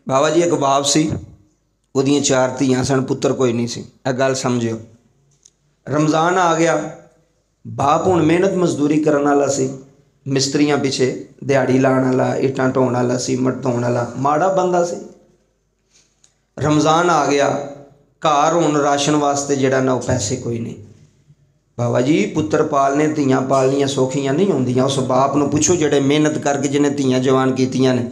बाबा जी एक बाप सी, उहदियां 4 धीआं सन, पुत्तर कोई नहीं सी। यह गल समझियो। रमज़ान आ गया, बाप हुण मेहनत मजदूरी करन वाला सी, मिस्त्रियां पिछे दिहाड़ी लाण वाला, इट्टां ढोण वाला, सीमट ढोण वाला, माड़ा बंदा सी। रमज़ान आ गया, घर हुण राशन वास्ते जिहड़ा ना पैसे कोई नहीं। बाबा जी पुत्तर पालने, धीआं पालनियां सौखियां नहीं होंदियां। उस बाप नूं पुछो जिहड़े मेहनत करके जिन्हें धीआं जवान कीतियां ने,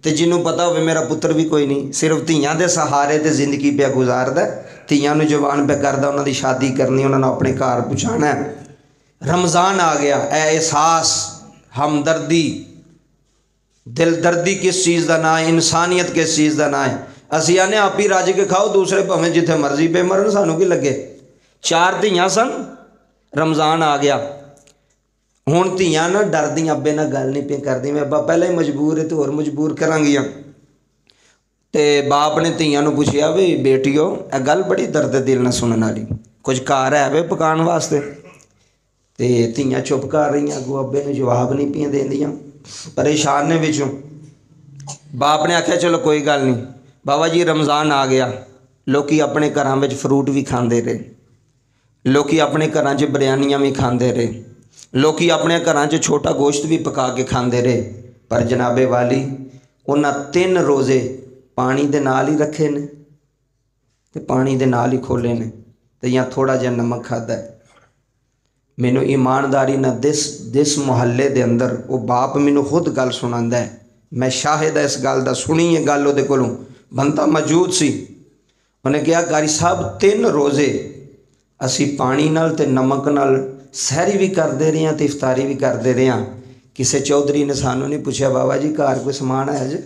ते जिन्हों पता होवे मेरा पुत्तर भी कोई नहीं, सिर्फ धीआं दे सहारे ते जिंदगी पे गुजारदा, धीआं नूं जवान पे करदा, उन्हां दी शादी करनी, उन्हां नूं अपने घर पहुँचाना। रमज़ान आ गया, एहसास, हमदर्दी, दिलदर्दी किस चीज़ का ना है, इंसानियत किस चीज़ का ना है। असी आने आप ही रज के खाओ, दूसरे भावें जिथे मर्जी पे मरन, सानू की लगे। 4 धीआं सन, रमज़ान आ गया। हुण धीआं ना डरदियां, अब्बे नाल गल नहीं पे करदी, मैं अब्बा पहले ही मजबूर है तो होर मजबूर करांगियां। ते बाप ने धीआं नूं पुछया भी बेटियो यह गल बड़ी दर्द दिल नाल सुनन वाली, कुछ घर है वे पकाने वास्ते? ते धीआं चुप कर रही, अगों अब्बे नूं जवाब नहीं पियां देंदियां, परेशान ने विचों। बाप ने आख्या चलो कोई गल नहीं। बाबा जी रमज़ान आ गया, लोकी अपने घरां विच फ्रूट भी खांदे रहे, लोकी अपने घरां च बिरयानियां भी खांदे रहे, लोकी अपने घरां च छोटा गोश्त भी पका के खांदे रहे। पर जनाबे वाली उन्हां 3 रोज़े पानी दे नाल ही रखे ने, ते पानी दे नाल ही खोले ने, ते या थोड़ा जिहा नमक खादा है। मैनू ईमानदारी ना दिस मुहल्ले दे अंदर वो बाप मैनू खुद गल सुनांदा है, मैं शाहिद है इस गल दा, सुनी है गल उहदे कोलों, बंदा मौजूद सी। उन्हें कहा कारी साहब 3 रोज़े असी पानी नाल ते नमक नाल सहरी भी करते रहे हैं तो इफ्तारी भी करते रहे हैं। किसी चौधरी ने सानू नहीं पूछा बाबा जी घर कोई समान है जे?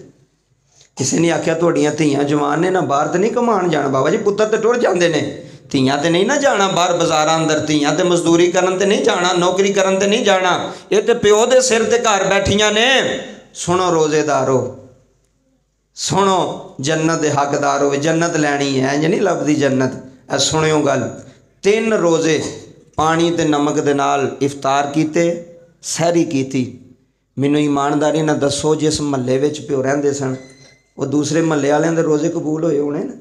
किसी ने आख्या तुहाड़ियां धीआं जवान ने ना, बाहर तो नहीं कमान जाना? बाबा जी पुत्तर तो टुर जाते हैं, धीआं तो नहीं ना जाना बाहर बाजारां अंदर, धीआं तो मजदूरी करन ते नहीं जाना, नौकरी करन ते नहीं जाना, ये तो प्यो दे सिर ते घर बैठियां ने। सुनो रोज़ेदारो, सुनो जन्नत दे हकदार हो, जन्नत लैनी है, इंज नहीं लभदी जन्नत। ऐ सुनियो गल, 3 रोज़े पानी ते नमक दे नाल इफ्तार कीते, सहरी कीती। मैनू ईमानदारी नाल दसो जिस महल्ले विच प्यो रहिंदे सन, वो दूसरे महल्ले वालियां दे रोज़े कबूल होए होने ने?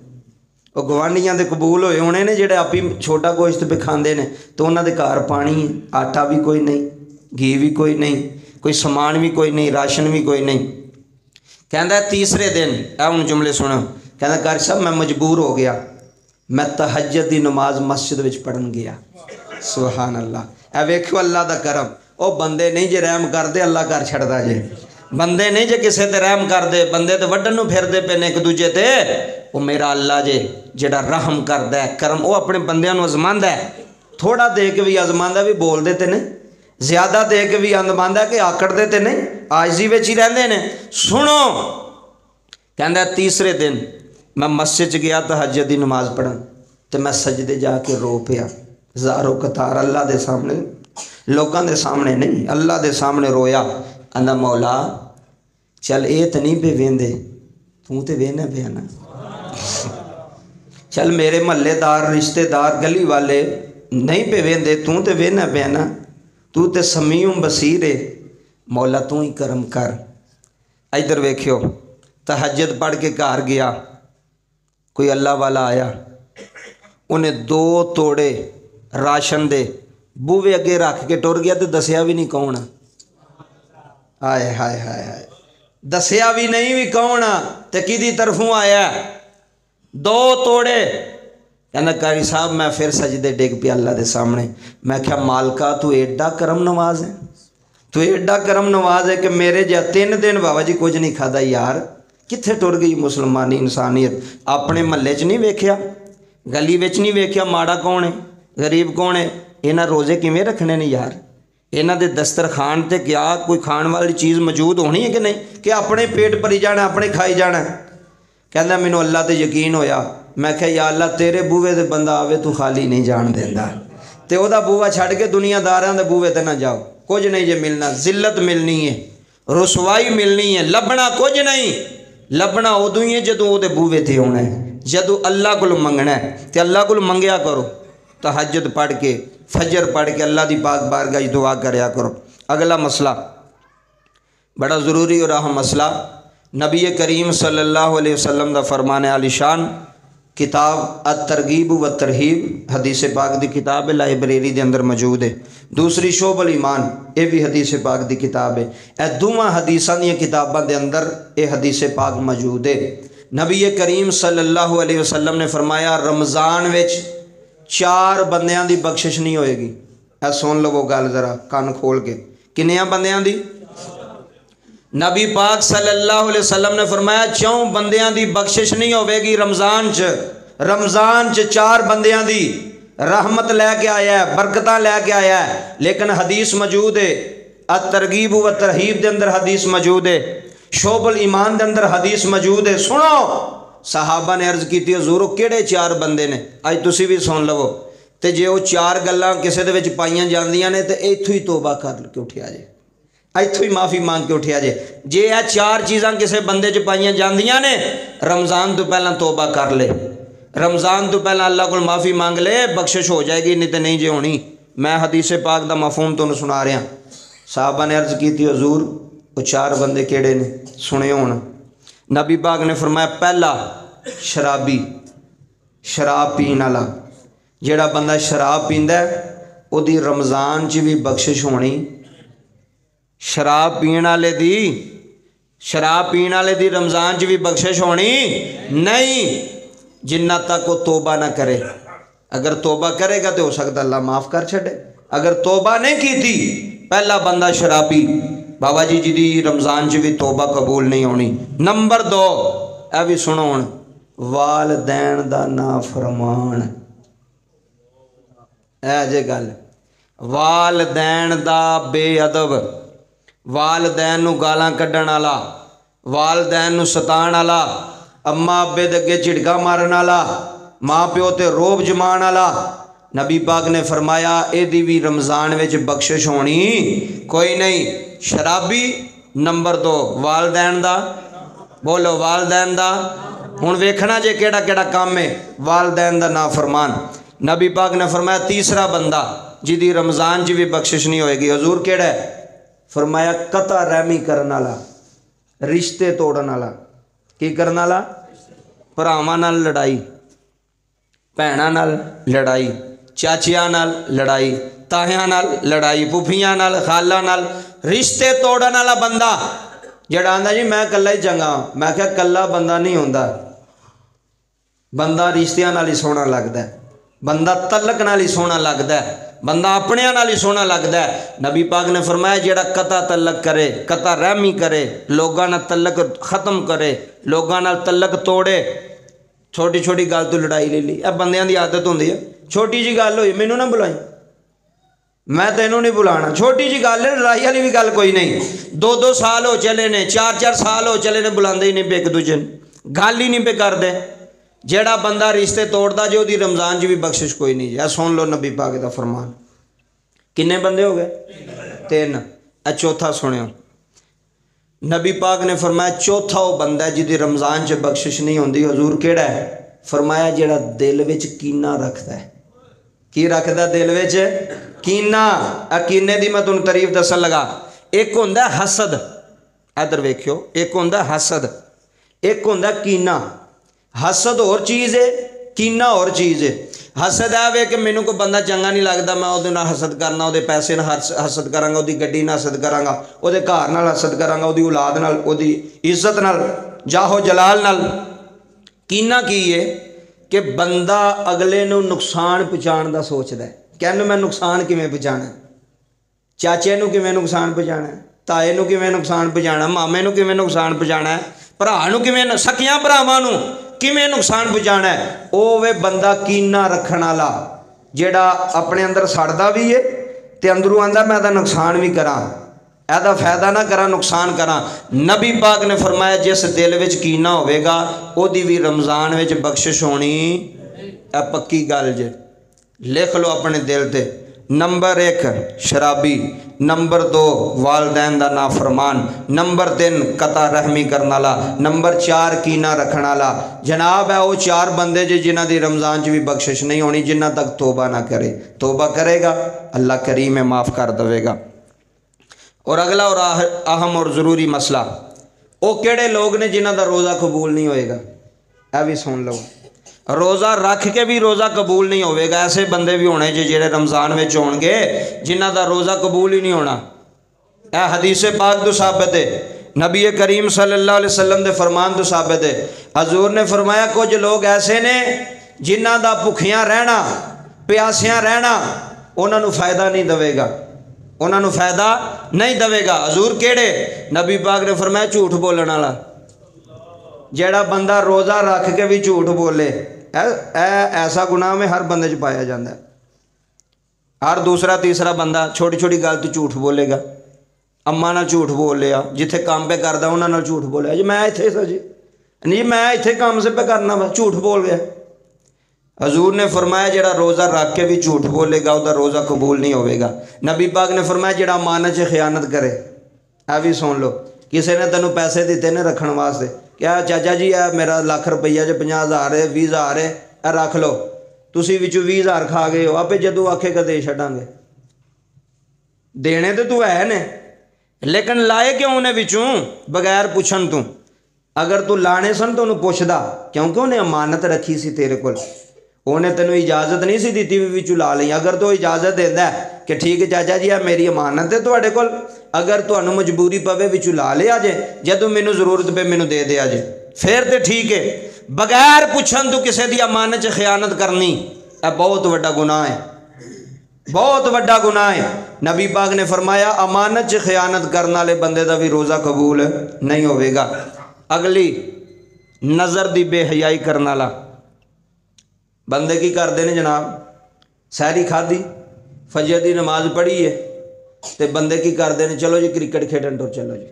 वो गवांढियां दे कबूल होए होने ने जिहड़े आप ही छोटा गोश्त पे खांदे ने? तो उन्हां दे घर पानी है, आटा भी कोई नहीं, घी भी कोई नहीं, कोई समान भी कोई नहीं, राशन भी कोई नहीं। कहता तीसरे दिन ए हुण जुमले सुनो, कहता कारी साहब मैं मजबूर हो गया, मैं तहज्जुद दी नमाज मस्जिद विच पढ़न गया। सुभान अल्लाह। ए वेखो अल्लाह दा करम, वो बंदे नहीं जे रहम करते अल्लाह कर छड़दा जे, बंदे नहीं जे किसे ते रहम करते, बंदे तो वड्डन नूं फिरदे पे ने एक दूजे ते। वो मेरा अल्लाह जे जिहड़ा रहम करदा है, करम, वो अपने बंदियां नूं अजमांदा है। थोड़ा दे के भी अजमांदा, भी बोलते ते नहीं, ज़्यादा दे के भी अजमांदा कि आकड़ते ते नहीं, आजी विच ही रहिंदे ने। सुनो, कहंदा तीसरे दिन मैं मस्जिद च गया तहज्जुद दी नमाज पढ़न, तो मैं सजदे जाके रो पिया, ज़ारो कतार अल्लाह दे सामने, लोगों के सामने नहीं, अल्लाह के सामने रोया। आंदा मौला चल ये तो नहीं पे वेंदे, तू तो वेहना पिया ना, चल मेरे महल्लेदार रिश्तेदार गली वाले नहीं पे वेंदे, तू तो वेहना पिया ना, तू तो समीउम बसीर है, मौला तू ही करम कर। इधर वेख्यो, तहज्जुद पढ़ के घर गया, कोई अल्लाह वाला आया, उन्हें 2 तोड़े राशन दे बूहे अगे रख के टुर गया, तो दसिया भी नहीं कौन। हाय हाय हाय हाय, दसिया भी नहीं भी कौन, तो किदी तरफों आया? 2 तोड़े। कहना कारी साहब मैं फिर सजदे डिग पिया अल्लाह के सामने। मैं क्या मालका तू एडा करम नवाज है, तू एडा करम नवाज है कि मेरे जा 3 दिन बाबा जी कुछ नहीं खादा यार। कित्थे टुर गई मुसलमानी इंसानियत? अपने महल्ले च नहीं वेख्या, गली विच नहीं वेख्या माड़ा कौन है, गरीब कौन है? इन्हां रोज़े किवें रखने ने यार? इन्हां दे दस्तरखान ते क्या कोई खाण वाली चीज़ मौजूद होनी है कि नहीं, कि अपने पेट भरी जाना, अपने खाई जाना? कहंदा मैनू अल्लाह ते यकीन होया। मैं कहा या अल्लाह तेरे बूहे ते बंदा आवे तू खाली नहीं जान देंदा, ते ओहदा बूहा छड्ड के दुनियादारां दे बूहे ते ना जाओ, कुछ नहीं जे मिलना, जिल्लत मिलनी है, रुसवाई मिलनी है, लभना कुछ नहीं, लभना उदों ही है जदों ओहदे बूहे ते आउणा है, जदों अल्लाह कोल मंगना है। ते अल्लाह कोल मंगया करो, तहज्जुद पढ़ के, फजर पढ़ के अल्लाह दी पाक बारगाह दुआ करया करो। अगला मसला बड़ा ज़रूरी हो रहा मसला, نبی کریم صلی اللہ علیہ وسلم دا فرمان علی شان کتاب الترغیب و ترہیب حدیث پاک دی کتاب ہے، لائبریری دے اندر موجود ہے۔ دوسری شعب الایمان، یہ بھی حدیث پاک دی کتاب ہے۔ اے دونوں حدیثاں دی کتاباں دے اندر یہ حدیث پاک موجود ہے۔ نبی کریم صلی اللہ علیہ وسلم نے فرمایا رمضان وچ 4 بندیاں دی بخشش نہیں ہوئے گی۔ اے سن لو وہ گل ذرا کان کھول کے، کنیاں بندیاں دی؟ نبی پاک صلی اللہ علیہ وسلم نے فرمایا 4 بندیاں دی بخشش نہیں ہوئے گی رمضان چ 4 بندیاں دی رحمت لے کے آیا ہے، برکتاں لے کے آیا ہے، لیکن حدیث موجود ہے الترغیب و ترہیب دے اندر حدیث موجود ہے، شعب الایمان دے اندر حدیث موجود ہے۔ سنو، صحابہ نے عرض کی حضور کیڑے 4 بندے نے؟ اج تسی بھی سن لو، تے جے وہ 4 گلاں کسے دے وچ پائیاں جاندیاں نے تے ایتھوں ہی توبہ کر کے اٹھیا جے، ایتھوں ہی معافی مانگ کے اٹھیا جے۔ جے یہ 4 چیزاں کسے بندے چ پائیاں جاندیاں نے، رمضان تو پہلا توبہ کر لے، رمضان تو پہلا اللہ کو معافی مانگ لے، بخشش ہو جائے گی، نہیں تے نہیں جے ہونی۔ میں حدیث پاک دا مفہوم تانوں سنا رہا۔ صحابہ نے عرض کی تھی حضور وہ 4 بندے کیڑے نے؟ سنے ہون۔ نبی پاک نے فرمایا پہلا شرابی، شراب پین والا، جیڑا بندہ شراب پیندا ہے او دی رمضان چ بھی بخشش ہونی، شراب پین والے دی رمضان چ بھی بخشش ہونی نہیں، جنہ تک وہ توبہ نہ کرے۔ اگر توبہ کرے گا تو ہو سکتا اللہ معاف کر چھڑے، اگر توبہ نہیں کی تھی پہلا بندہ شرابی بابا جی دی رمضان چ بھی توبہ قبول نہیں ہونی۔ نمبر 2 اے بھی سنو ہن، والدین دا نافرمان۔ اے جے گل، والدین دا بے ادب، والدین نو گالاں کڈن والا، والدین نو ستان والا، اماں ابے دے اگے جھڑکا مارن والا، ماں پیو تے روب جمان والا، نبی پاک نے فرمایا اے دی بھی رمضان وچ بخشش ہونی کوئی نہیں۔ شرابی نمبر 2، والدین دا، بولو والدین دا، ہن ویکھنا جے کیڑا کیڑا کام ہے، والدین دا نافرمان۔ نبی پاک نے فرمایا تیسرا بندہ جدی رمضان چ بھی بخشش نہیں ہوئے گی، حضور کیڑا ہے؟ فرمایا قطع رحمی کرن والا، رشتے توڑن والا۔ کی کرن والا؟ بھراواں نال لڑائی، بھیناں نال لڑائی، چاچیاں نال لڑائی، تایاں نال لڑائی، پھوپھیاں نال، خالاں نال، رشتے توڑن والا بندہ جڑا آندا جی میں کلا ہی چنگا ہاں۔ میں کہا کلا بندہ نہیں ہوندا، بندہ رشتیاں نال ہی سونا لگدا ہے، بندہ تعلق نال ہی سونا لگدا ہے، بندہ اپنے نال ہی سونا لگدا ہے۔ نبی پاک نے فرمایا جڑا قطع تعلق کرے، قطع رحمی کرے، لوگاں نال تعلق ختم کرے، لوگاں نال تعلق توڑے، چھوٹی چھوٹی گل تو لڑائی لے لی، اے بندیاں دی عادت ہوندی ہے، چھوٹی جی گل ہوئی مینوں نہ بلائی، میں تینوں نہیں بلانا، چھوٹی جی گل ہے، لڑائی والی بھی گل کوئی نہیں۔ 2 سال ہو چلے نے، 4 سال ہو چلے نے، بلاندے ہی نہیں پے ایک دوجے گل ہی نہیں پہ کردے۔ جیڑا بندہ رشتے توڑدا جو دی رمضان چ بھی بخشش کوئی نہیں جی۔ سن لو نبی پاک دا فرمان۔ کنے بندے ہو گئے؟ 3۔ اے چوتھا سنیو، نبی پاک نے فرمایا چوتھا وہ بندہ ہے جدی رمضان چ بخشش نہیں ہوندی۔ حضور کیڑا ہے؟ فرمایا جیڑا دل وچ کینہ رکھدا ہے۔ کی رکھدا دل وچ؟ کینہ۔ کینے دی میں تانوں تعریف دسن لگا۔ ایک ہوندا حسد، ادھر ویکھیو، ایک ہوندا حسد، ایک ہوندا کینہ۔ حسد اور چیز ہے، کینہ اور چیز ہے۔ حسد ہے کہ مینوں کوئی بندہ چنگا نہیں لگتا، میں وہ حسد کرنا، وہ پیسے نہ حسد کراں گا، وہ گڈی نہ حسد کراں گا، وہ گھر نال حسد کراں گا، وہ اولاد نال، وہ عزت نال، جاہو جلال نال۔ کینہ کی ہے کہ بندہ اگلے نو نقصان پہنچان دا سوچدا ہے، کہنوں میں نقصان کیویں پہنچانا ہے، چاچے نو کیویں نقصان پہنچانا ہے، تائے نو کیویں نقصان پہنچانا، مامے نو کیویں نقصان پہنچانا ہے، بھرا نو کیویں، سکیاں بھراواں نو کیویں نقصان پہنچانا ہے۔ او وے بندہ کینہ رکھن والا جیڑا اپنے اندر سڑدا بھی ہے تے اندروں آندا میں دا نقصان بھی کراں، ایدا فائدہ نہ کراں، نقصان کراں۔ نبی پاک نے فرمایا جس دل وچ کینہ ہوے گا او دی بھی رمضان وچ بخشش ہونی، اے پکی گل جے، لکھ لو اپنے دل تے۔ نمبر 1 شرابی، نمبر 2 والدین دا نافرمان، نمبر 3 قطع رحمی کرنے والا، نمبر 4 کینہ رکھنے والا۔ جناب ہے وہ 4 بندے جنہ دی رمضان چ بھی بخشش نہیں ہونی جنہ تک توبہ نہ کرے۔ توبہ کرے گا اللہ کریم ہے، معاف کر دے گا۔ اور اگلا اور اہم اور ضروری مسئلہ، وہ किहड़े लोग ने जिन्हां दा रोज़ा कबूल नहीं होएगा? यह भी सुन लो, रोज़ा रख के भी रोज़ा कबूल नहीं होएगा। ऐसे बंदे भी होने जिहड़े रमज़ान में होणगे जिन्हां दा रोज़ा कबूल ही नहीं होना। यह हदीस पाक तो साबित है, नबी करीम सल्लल्लाहु अलैहि वसल्लम दे फरमान तो साबित है। हजूर ने फरमाया कुछ लोग ऐसे ने जिन्हां दा भुखियां रहना प्यासियां रहना उन्हां नूं फ़ायदा नहीं देवेगा, उन्हां नूं फ़ायदा नहीं देवेगा। हजूर केड़े? नबी पाक ने फरमाया झूठ बोलण वाला। जेड़ा बंदा रोज़ा रख के भी झूठ बोले, ऐसा गुनाह में हर बंदे च पाया जाता है। हर दूसरा तीसरा बंदा छोटी छोटी गल तो झूठ बोलेगा। अम्मा नाल झूठ बोल लिया, जिथे काम पे करदा उन्हां नाल झूठ बोलिया, जी मैं इत्थे सा जी, नहीं मैं इत्थे काम से पे करना वा, झूठ बोल गया। हजूर ने फरमाया जेड़ा रोज़ा रख के भी झूठ बोलेगा उसका रोज़ा कबूल नहीं होगा। नबी पाक ने फरमाया जेड़ा अमानत च खयानत करे। यह भी सुन लो, किसी ने तेनों पैसे दिते ने रखण वास्ते, क्या चाचा जी यह मेरा लाख रुपया जो 50,000 है 20,000 है यह रख लो, तुसी विचों 20,000 खा गए हो, आपे जदों आखेगा दे छड्डांगे। देने तो तू है ने, लेकिन लाए क्यों उन्हें विचों बगैर पुछण तू? अगर तू लाने सन तो उन्हें पुछदा, क्योंकि उन्हें अमानत रखी सी तेरे कोल, उन्हें तेनों इजाजत नहीं सी दी भी विचों ला लई। अगर तो इजाजत देंदा कि ठीक है चाचा जी यह मेरी अमानत है तुहाडे कोल, अगर तुहानूं मजबूरी पवे विचों ला लिया जे, जदों मैनूं जरूरत पे मैनूं दे दिया जे, फिर तो ठीक है। बगैर पुछण तू किसी दी अमानत च खयानत करनी यह बहुत वड्डा गुनाह है, बहुत वड्डा गुनाह है। नबी पाक ने फरमाया अमानत च खयानत करने वाले बंदे का भी रोज़ा कबूल नहीं होगा। अगली नज़र की बेहयाई करने वाला बंदे की करते हैं जनाब, सहरी खाधी फजर की नमाज पढ़ी है तो बंदे की करते हैं, चलो जी क्रिकेट खेडन टुर चलो जी,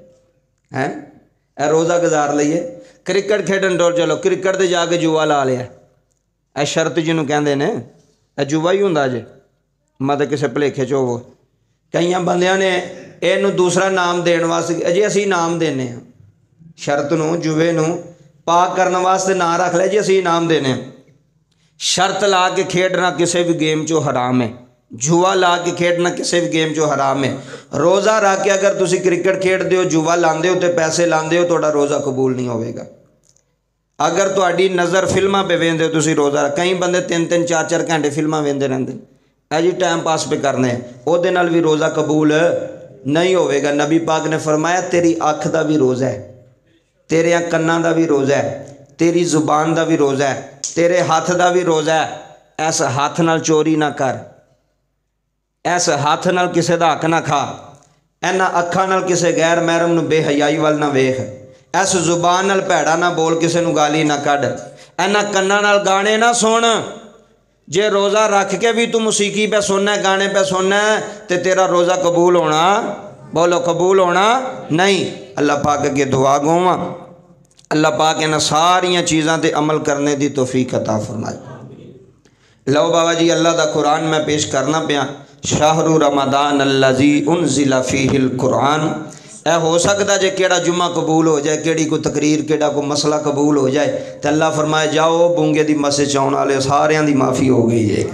हैं रोज़ा गुजार लीए क्रिकेट खेडन टुर चलो, क्रिकेट से जाके जुआ ला लिया। यह शर्त जिन्हों कहते हैं यह जुआ ही होंदा जे, मतलब किसी भुलेखे च होवो। कई बंदियां ने इनू दूसरा नाम देने वास्ते अजे असी नाम देने, शर्त नूं जुए नूं पाक करने वास्ते ना रख लिया जी असी इनाम देने। शर्त ला के खेडना किसी भी गेम चो हराम है, जुआ ला के खेडना किसी भी गेम चो हराम है। रोज़ा रख के अगर तुसी क्रिकेट खेडते हो, जुआ लाते हो तो पैसे लाते हो, तो रोज़ा कबूल नहीं होगा। अगर तुहाडी नज़र फिल्मां पे वेंदे हो, तुसी रोज़ा, कई बंदे 3-3 4-4 घंटे फिल्मां वेंदे रहंदे है जी, टाइम पास पे करने, उहदे नाल भी रोज़ा कबूल नहीं होगा। नबी पाक ने फरमाया तेरी अख का भी रोज़ा है, तेरे कन्नां का भी रोज़ा है, तेरी जुबान का भी रोज़ा है, तेरे हाथ का भी रोज़ा है। इस हाथ नाल चोरी ना कर, इस हाथ नाल किसी का हक ना खा, इन्हां अखां नाल किसी गैर महरम नूं बेहयाई वाल ना वेख, इस जुबान नाल भैड़ा ना बोल, किसी नूं गाली ना कढ़, इन्हां कन्नां नाल गाने ना सुन। जे रोज़ा रख के भी तू मौसीकी पे सुनना, गाने पे सुनना, तो तेरा रोज़ा कबूल होना, बोलो कबूल होना नहीं। अल्लाह पाक के दुआ गोवा, अल्लाह पाक इन सारिया चीज़ों पर अमल करने की तौफीक अता फरमाए। लो बाबा जी अल्लाह का कुरान मैं पेश करना पिया, शाहरु रमदान अल्लज़ी उनज़िला फ़ीहिल कुरान। यह हो सकता जे केड़ा जुम्मा कबूल हो जाए, केड़ी कोई तकरीर, केड़ा कोई मसला कबूल हो जाए, तो अल्लाह फरमाए जाओ बूंगे दी मस्जिद च आउण वाले सारियां दी माफ़ी हो गई है।